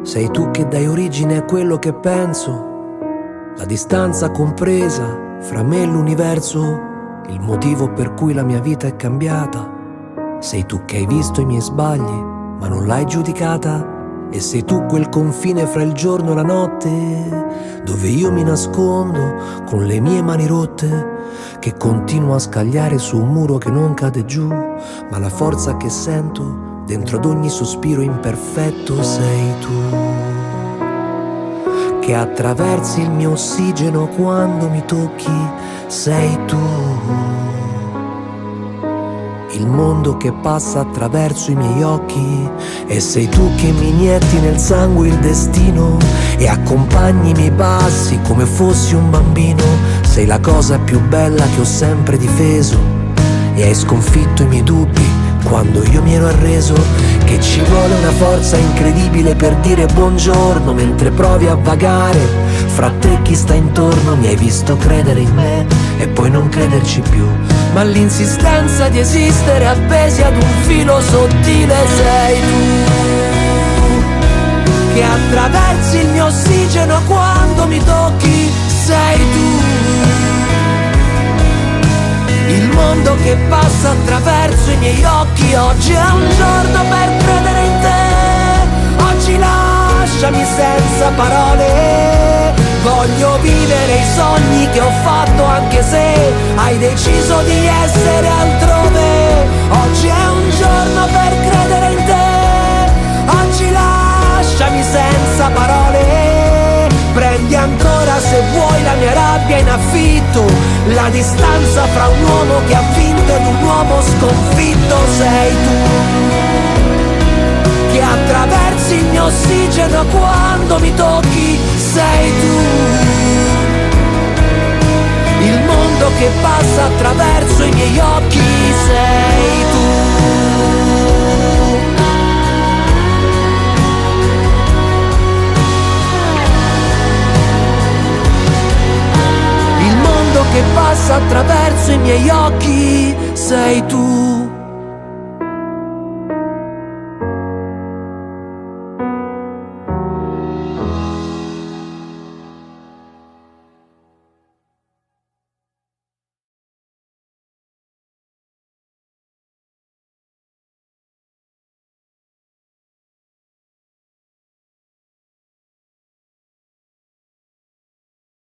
Sei tu che dai origine a quello che penso, la distanza compresa fra me e l'universo, il motivo per cui la mia vita è cambiata. Sei tu che hai visto i miei sbagli, ma non l'hai giudicata. E sei tu quel confine fra il giorno e la notte, dove io mi nascondo con le mie mani rotte, che continuo a scagliare su un muro che non cade giù, ma la forza che sento dentro ad ogni sospiro imperfetto sei tu, che attraversi il mio ossigeno quando mi tocchi, sei tu, il mondo che passa attraverso i miei occhi, e sei tu che mi inietti nel sangue il destino e accompagni i miei passi come fossi un bambino. Sei la cosa più bella che ho sempre difeso e hai sconfitto i miei dubbi quando io mi ero arreso, che ci vuole una forza incredibile per dire buongiorno mentre provi a vagare fra te e chi sta intorno. Mi hai visto credere in me e poi non crederci più, ma l'insistenza di esistere appesi ad un filo sottile sei tu, che attraversi il mio ossigeno quando mi tocchi, sei tu, il mondo che passa attraverso i miei occhi. Oggi è un giorno per credere in te, oggi lasciami senza parole, voglio vivere i sogni che ho fatto anche se hai deciso di essere altrove. Oggi è un giorno per credere in te, oggi lasciami senza parole, prendi ancora se vuoi la mia rabbia in affitto, la distanza fra un uomo che ha vinto ed un uomo sconfitto. Sei tu, che attraversi il mio ossigeno quando mi tocchi, sei tu, il mondo che passa attraverso i miei occhi, sei tu. Il mondo che passa attraverso i miei occhi, sei tu.